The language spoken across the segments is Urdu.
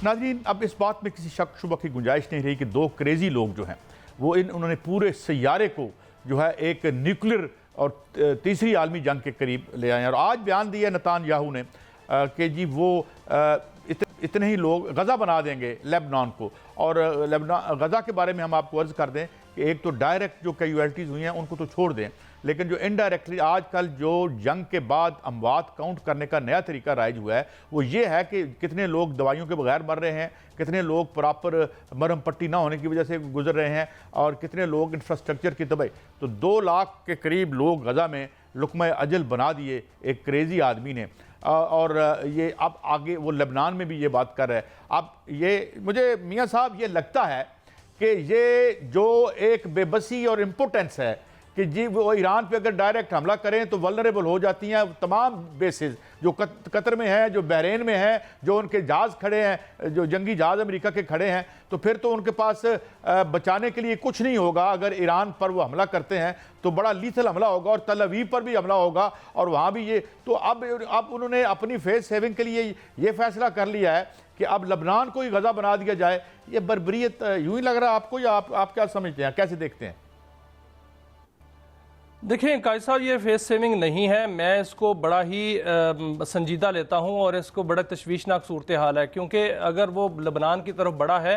ناظرین، اب اس بات میں کسی شک شبہ کی گنجائش نہیں رہی کہ دو کریزی لوگ جو ہیں وہ انہوں نے پورے سیارے کو جو ہے ایک نیوکلیر اور تیسری عالمی جنگ کے قریب لے آئے ہیں۔ اور آج بیان دیا نتان یاہو نے کہ جی وہ اتنے ہی لوگ غزہ بنا دیں گے لیبنان کو، اور غزہ کے بارے میں ہم آپ کو عرض کر دیں کہ ایک تو ڈائریکٹ جو کیجویلٹیز ہوئی ہیں ان کو تو چھوڑ دیں، لیکن جو انڈائریکٹلی آج کل جو جنگ کے بعد اموات کاؤنٹ کرنے کا نیا طریقہ رائج ہوا ہے وہ یہ ہے کہ کتنے لوگ دوائیوں کے بغیر مر رہے ہیں، کتنے لوگ پراپر مرہم پٹی نہ ہونے کی وجہ سے گزر رہے ہیں، اور کتنے لوگ انفراسٹرکچر کی تباہی۔ تو 2 لاکھ کے قریب لوگ غزہ میں لقمہ اجل بنا دیے ایک کریزی آدمی نے، اور یہ اب آگے وہ لبنان میں بھی یہ بات کر رہا ہے۔ اب یہ مجھے میاں صاحب یہ لگتا ہے کہ یہ جو ایک بے بسی اور امپوٹنس ہے کہ جی وہ ایران پہ اگر ڈائریکٹ حملہ کریں تو ولنریبل ہو جاتی ہیں تمام بیسز، جو قطر میں ہیں، جو بحرین میں ہیں، جو ان کے جہاز کھڑے ہیں، جو جنگی جہاز امریکہ کے کھڑے ہیں، تو پھر تو ان کے پاس بچانے کے لیے کچھ نہیں ہوگا۔ اگر ایران پر وہ حملہ کرتے ہیں تو بڑا لیتھل حملہ ہوگا، اور تل اویو پر بھی حملہ ہوگا، اور وہاں بھی یہ تو اب انہوں نے اپنی فیس سیونگ کے لیے یہ فیصلہ کر لیا ہے کہ اب لبنان کو ہی غزہ بنا دیا جائے۔ یہ بربریت یوں ہی لگ رہا ہے آپ کو، یا آپ کیا سمجھتے ہیں، کیسے دیکھتے ہیں؟ دیکھیں قائد صاحب، یہ فیس سیونگ نہیں ہے، میں اس کو بڑا ہی سنجیدہ لیتا ہوں، اور اس کو بڑا تشویشناک صورتحال ہے، کیونکہ اگر وہ لبنان کی طرف بڑھا ہے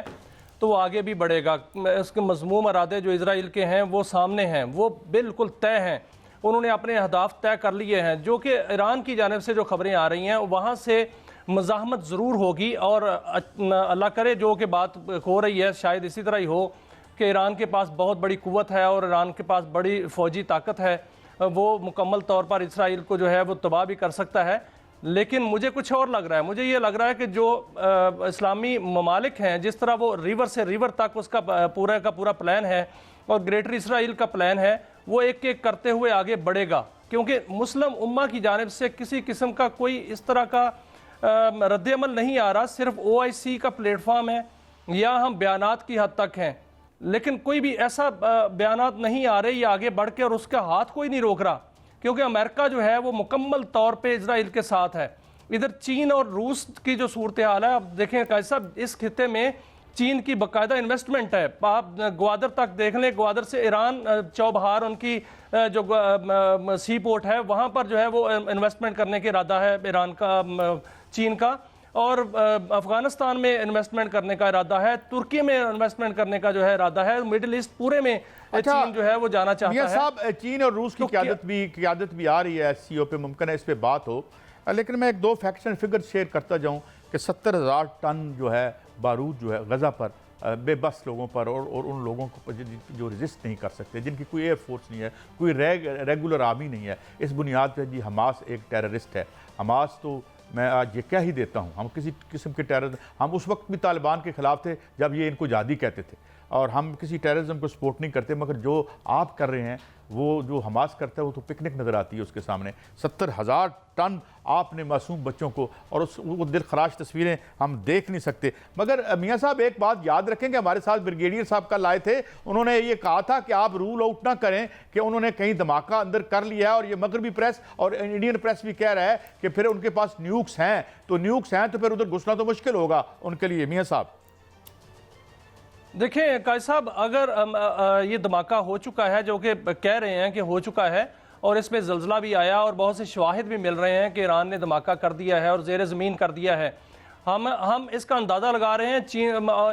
تو وہ آگے بھی بڑھے گا۔ اس کے مذموم ارادے جو اسرائیل کے ہیں وہ سامنے ہیں، وہ بالکل طے ہیں، انہوں نے اپنے اہداف طے کر لیے ہیں۔ جو کہ ایران کی جانب سے جو خبریں آ رہی ہیں وہاں سے مزاحمت ضرور ہوگی، اور اللہ کرے جو کہ بات ہو رہی ہے شاید اسی طرح ہی ہو کہ ایران کے پاس بہت بڑی قوت ہے اور ایران کے پاس بڑی فوجی طاقت ہے، وہ مکمل طور پر اسرائیل کو جو ہے وہ تباہ بھی کر سکتا ہے۔ لیکن مجھے کچھ اور لگ رہا ہے، مجھے یہ لگ رہا ہے کہ جو اسلامی ممالک ہیں، جس طرح وہ ریور سے ریور تک اس کا پورا پلان ہے اور گریٹر اسرائیل کا پلان ہے، وہ ایک ایک کرتے ہوئے آگے بڑھے گا، کیونکہ مسلم امہ کی جانب سے کسی قسم کا کوئی اس طرح کا رد عمل نہیں آ رہا۔ صرف OIC کا پلیٹ فارم ہے یا ہم بیانات کی حد تک ہیں، لیکن کوئی بھی ایسا بیانات نہیں آ رہے یا آگے بڑھ کے، اور اس کا ہاتھ کوئی نہیں روک رہا، کیونکہ امریکہ جو ہے وہ مکمل طور پہ اسرائیل کے ساتھ ہے۔ ادھر چین اور روس کی جو صورتحال ہے، اب دیکھیں قائد صاحب، اس خطے میں چین کی باقاعدہ انویسٹمنٹ ہے، آپ گوادر تک دیکھ لیں، گوادر سے ایران چوبہار ان کی جو سی پورٹ ہے وہاں پر جو ہے وہ انویسٹمنٹ کرنے کے ارادہ ہے ایران کا، چین کا، اور افغانستان میں انویسٹمنٹ کرنے کا ارادہ ہے، ترکی میں انویسٹمنٹ کرنے کا جو ہے ارادہ ہے، مڈل ایسٹ پورے میں چین جو ہے وہ جانا چاہتا ہے۔ میاں صاحب، چین اور روس کی قیادت بھی آ رہی ہے SCO پہ، ممکن ہے اس پہ بات ہو، لیکن میں ایک 2 فیکٹس اینڈ فگر شیئر کرتا جاؤں کہ 70,000 ٹن جو ہے بارود جو ہے غزہ پر بے بس لوگوں پر، اور ان لوگوں کو جو ریزسٹ نہیں کر سکتے، جن کی کوئی ایئر فورس نہیں ہے، کوئی ریگولر آرمی نہیں ہے، اس بنیاد پہ جی حماس ایک ٹیررسٹ ہے۔ حماس تو میں آج یہ کہہ ہی دیتا ہوں، ہم کسی قسم کے ہم اس وقت بھی طالبان کے خلاف تھے جب یہ ان کو جہادی کہتے تھے، اور ہم کسی ٹیررزم کو سپورٹ نہیں کرتے، مگر جو آپ کر رہے ہیں وہ جو حماس کرتا ہے وہ تو پکنک نظر آتی ہے اس کے سامنے۔ 70,000 ٹن آپ نے معصوم بچوں کو، اور وہ دل خراش تصویریں ہم دیکھ نہیں سکتے۔ مگر میاں صاحب ایک بات یاد رکھیں کہ ہمارے ساتھ بریگیڈیئر صاحب کل آئے تھے، انہوں نے یہ کہا تھا کہ آپ رول آؤٹ نہ کریں کہ انہوں نے کہیں دھماکہ اندر کر لیا ہے، اور یہ مغربی پریس اور انڈین پریس بھی کہہ رہا ہے کہ پھر ان کے پاس نیوکس ہیں، تو پھر ادھر گھسنا تو مشکل ہوگا ان کے لیے۔ میاں صاحب دیکھیں قائد صاحب، اگر یہ دھماکہ ہو چکا ہے، جو کہ کہہ رہے ہیں کہ ہو چکا ہے، اور اس میں زلزلہ بھی آیا اور بہت سے شواہد بھی مل رہے ہیں کہ ایران نے دھماکہ کر دیا ہے اور زیر زمین کر دیا ہے، ہم اس کا اندازہ لگا رہے ہیں۔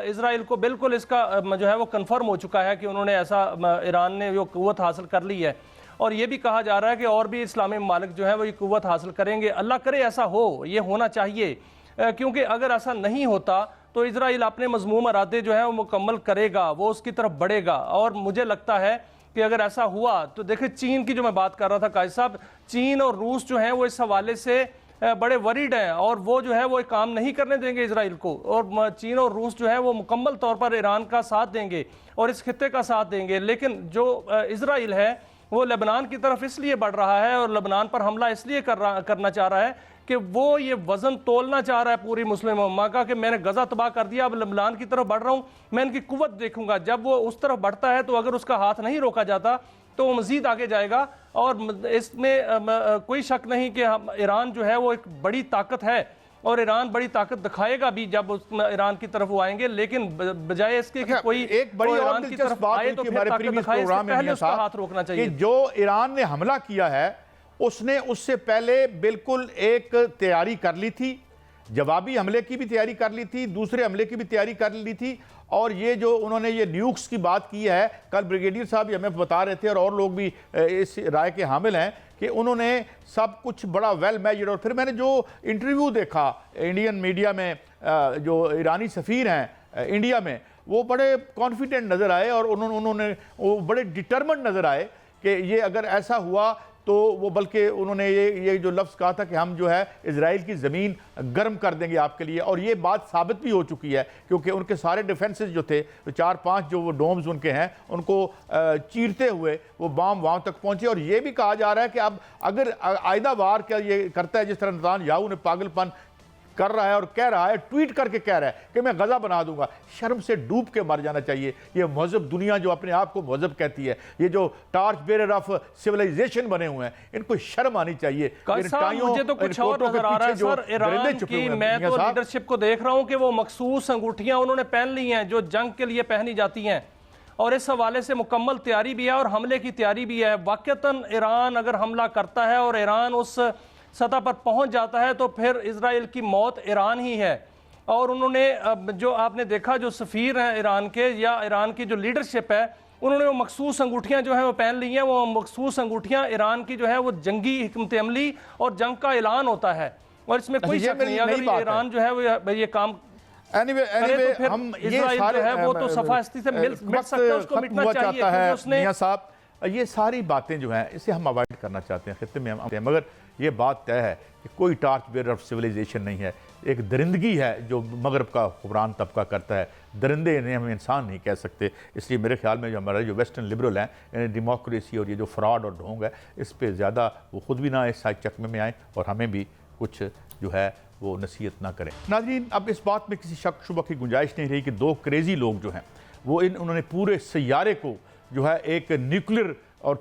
اسرائیل کو بالکل اس کا جو ہے وہ کنفرم ہو چکا ہے کہ انہوں نے ایسا، ایران نے وہ قوت حاصل کر لی ہے، اور یہ بھی کہا جا رہا ہے کہ اور بھی اسلامی ممالک جو ہیں وہ یہ قوت حاصل کریں گے۔ اللہ کرے ایسا ہو، یہ ہونا چاہیے، کیونکہ اگر ایسا نہیں ہوتا تو اسرائیل اپنے مذموم ارادے جو ہیں وہ مکمل کرے گا، وہ اس کی طرف بڑھے گا۔ اور مجھے لگتا ہے کہ اگر ایسا ہوا تو دیکھیں، چین کی جو میں بات کر رہا تھا قائد صاحب، چین اور روس جو ہیں وہ اس حوالے سے بڑے وریڈ ہیں، اور وہ جو ہے وہ ایک کام نہیں کرنے دیں گے اسرائیل کو، اور چین اور روس جو ہے وہ مکمل طور پر ایران کا ساتھ دیں گے اور اس خطے کا ساتھ دیں گے۔ لیکن جو اسرائیل ہے وہ لبنان کی طرف اس لیے بڑھ رہا ہے اور لبنان پر حملہ اس لیے کرنا چاہ رہا ہے کہ وہ یہ وزن تولنا چاہ رہا ہے پوری مسلم امہ کا کہ میں نے غزہ تباہ کر دیا، اب لبنان کی طرف بڑھ رہا ہوں، میں ان کی قوت دیکھوں گا۔ جب وہ اس طرف بڑھتا ہے تو اگر اس کا ہاتھ نہیں روکا جاتا تو وہ مزید آگے جائے گا، اور اس میں کوئی شک نہیں کہ ایران جو ہے وہ ایک بڑی طاقت ہے، اور ایران بڑی طاقت دکھائے گا بھی جب ایران کی طرف وہ آئیں گے، لیکن بجائے اس کے کہ کوئی ایک بڑی اور ایران کی دلچسپ طرف بات آئے تو کہ پھر ہمارے طاقت پریویس دکھائے، اس سے پروگرام میں پہلے میاں اس کا صاحب ہاتھ روکنا کہ چاہیے۔ جو ایران نے حملہ کیا ہے اس نے اس سے پہلے بالکل ایک تیاری کر لی تھی، جوابی حملے کی بھی تیاری کر لی تھی، دوسرے حملے کی بھی تیاری کر لی تھی، اور یہ جو انہوں نے یہ نیوکس کی بات کی ہے، کل بریگیڈیئر صاحب ہمیں بتا رہے تھے اور لوگ بھی اس رائے کے حامل ہیں کہ انہوں نے سب کچھ بڑا ویل میجرڈ، اور پھر میں نے جو انٹرویو دیکھا انڈین میڈیا میں جو ایرانی سفیر ہیں انڈیا میں، وہ بڑے کانفیڈنٹ نظر آئے اور انہوں نے وہ بڑے ڈٹرمنڈ نظر آئے کہ یہ اگر ایسا ہوا تو وہ، بلکہ انہوں نے یہ جو لفظ کہا تھا کہ ہم جو ہے اسرائیل کی زمین گرم کر دیں گے آپ کے لیے، اور یہ بات ثابت بھی ہو چکی ہے کیونکہ ان کے سارے ڈیفنسز جو تھے 4-5 جو وہ ڈومز ان کے ہیں ان کو چیرتے ہوئے وہ بام وہاں تک پہنچے، اور یہ بھی کہا جا رہا ہے کہ اب اگر آئندہ وار کیا یہ کرتا ہے جس طرح نتان یاہو نے پاگل پن کر رہا ہے اور کہہ رہا ہے، ٹویٹ کر کے کہہ رہا ہے کہ میں غزہ بنا دوں گا، شرم سے ڈوب کے مر جانا چاہیے یہ مہذب دنیا جو اپنے آپ کو مہذب کہتی ہے، یہ جو ٹارچ بیرر آف سیولائزیشن بنے ہوئے ہیں، ان کو شرم آنی چاہیے۔ مجھے تو کچھ اور نظر آ رہا ہے سر، ایران کی میں تو لیڈرشپ کو دیکھ رہا ہوں کہ وہ مخصوص انگوٹھیاں انہوں نے پہن لی ہیں جو جنگ کے لیے پہنی جاتی ہیں، اور اس حوالے سے مکمل تیاری بھی ہے اور حملے کی تیاری بھی ہے۔ واقعتاً ایران اگر حملہ کرتا ہے اور ایران اس سطح پر پہنچ جاتا ہے تو پھر اسرائیل کی موت ایران ہی ہے، اور انہوں نے جو آپ نے دیکھا جو سفیر ہیں ایران کے یا ایران کی جو لیڈرشپ ہے، انہوں نے وہ مخصوص انگوٹھیاں جو ہیں وہ پہن لی ہیں، وہ مخصوص انگوٹھیاں ایران کی جو ہے وہ جنگی حکمت عملی اور جنگ کا اعلان ہوتا ہے، اور اس میں کوئی شک نہیں اگر ایران جو ہے وہ یہ کام ہم وہ تو صفاستی سے مل سکتا ہے، اس کو مٹنا چاہیے کیونکہ اس نے میاں صاحب یہ ساری باتیں جو ہیں اسے ہم اوائڈ کرنا چاہتے ہیں، خطے میں ہم آتے ہیں، مگر یہ بات طے ہے کہ کوئی ٹارچ بیرر آف سیولائزیشن نہیں ہے، ایک درندگی ہے جو مغرب کا حکمران طبقہ کرتا ہے، درندے انہیں ہم انسان نہیں کہہ سکتے، اس لیے میرے خیال میں جو ہمارے جو ویسٹرن لبرل ہیں یعنی ڈیموکریسی اور یہ جو فراڈ اور ڈھونگ ہے اس پہ زیادہ وہ خود بھی نہ اس چکمے میں آئیں اور ہمیں بھی کچھ جو ہے وہ نصیحت نہ کریں۔ ناظرین، اب اس بات میں کسی شک شبہ کی گنجائش نہیں رہی کہ دو کریزی لوگ جو ہیں وہ انہوں نے پورے سیارے کو جو ہے ایک نیوکلیر اور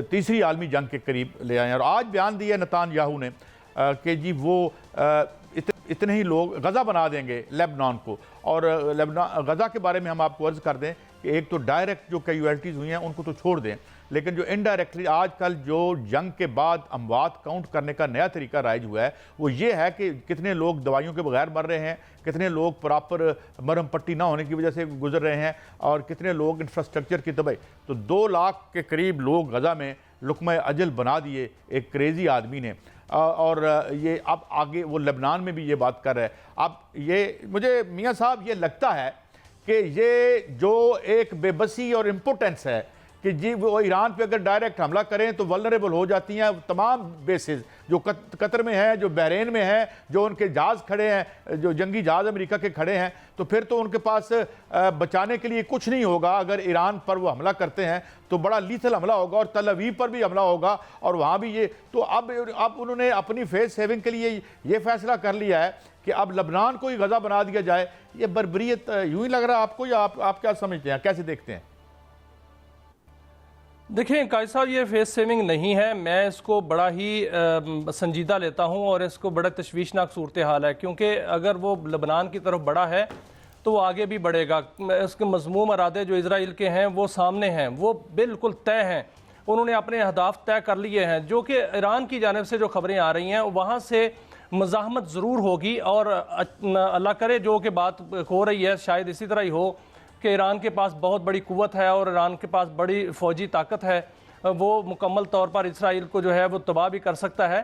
تیسری عالمی جنگ کے قریب لے آئے ہیں، اور آج بیان دیا نتان یاہو نے کہ جی وہ اتنے ہی لوگ غزہ بنا دیں گے لیبنان کو، اور غزہ کے بارے میں ہم آپ کو عرض کر دیں کہ ایک تو ڈائریکٹ جو کیجویلٹیز ہوئی ہیں ان کو تو چھوڑ دیں، لیکن جو انڈائریکٹلی آج کل جو جنگ کے بعد اموات کاؤنٹ کرنے کا نیا طریقہ رائج ہوا ہے وہ یہ ہے کہ کتنے لوگ دوائیوں کے بغیر مر رہے ہیں، کتنے لوگ پراپر مرہم پٹی نہ ہونے کی وجہ سے گزر رہے ہیں، اور کتنے لوگ انفراسٹرکچر کی تباہی۔ تو 2 لاکھ کے قریب لوگ غزہ میں لقمہ اجل بنا دیے ایک کریزی آدمی نے، اور یہ اب آگے وہ لبنان میں بھی یہ بات کر رہا ہے۔ اب یہ مجھے میاں صاحب یہ لگتا ہے کہ یہ جو ایک بے بسی اور امپوٹنس ہے کہ جی وہ ایران پہ اگر ڈائریکٹ حملہ کریں تو ولنریبل ہو جاتی ہیں تمام بیسز جو قطر میں ہیں، جو بحرین میں ہیں، جو ان کے جہاز کھڑے ہیں، جو جنگی جہاز امریکہ کے کھڑے ہیں، تو پھر تو ان کے پاس بچانے کے لیے کچھ نہیں ہوگا۔ اگر ایران پر وہ حملہ کرتے ہیں تو بڑا لیتھل حملہ ہوگا، اور تل اویو پر بھی حملہ ہوگا، اور وہاں بھی یہ تو اب انہوں نے اپنی فیس سیونگ کے لیے یہ فیصلہ کر لیا ہے کہ اب لبنان کو ہی غزہ بنا دیا جائے۔ یہ بربریت یوں ہی لگ رہا ہے آپ کو، یا آپ کیا سمجھتے ہیں، کیسے دیکھتے ہیں؟ دیکھیں قائد صاحب، یہ فیس سیونگ نہیں ہے، میں اس کو بڑا ہی سنجیدہ لیتا ہوں اور اس کو بڑا تشویشناک صورتحال ہے، کیونکہ اگر وہ لبنان کی طرف بڑا ہے تو وہ آگے بھی بڑھے گا۔ اس کے مذموم ارادے جو اسرائیل کے ہیں وہ سامنے ہیں، وہ بالکل طے ہیں، انہوں نے اپنے اہداف طے کر لیے ہیں۔ جو کہ ایران کی جانب سے جو خبریں آ رہی ہیں وہاں سے مزاحمت ضرور ہوگی، اور اللہ کرے جو کہ بات ہو رہی ہے شاید اسی طرح ہی ہو کہ ایران کے پاس بہت بڑی قوت ہے اور ایران کے پاس بڑی فوجی طاقت ہے، وہ مکمل طور پر اسرائیل کو جو ہے وہ تباہ بھی کر سکتا ہے۔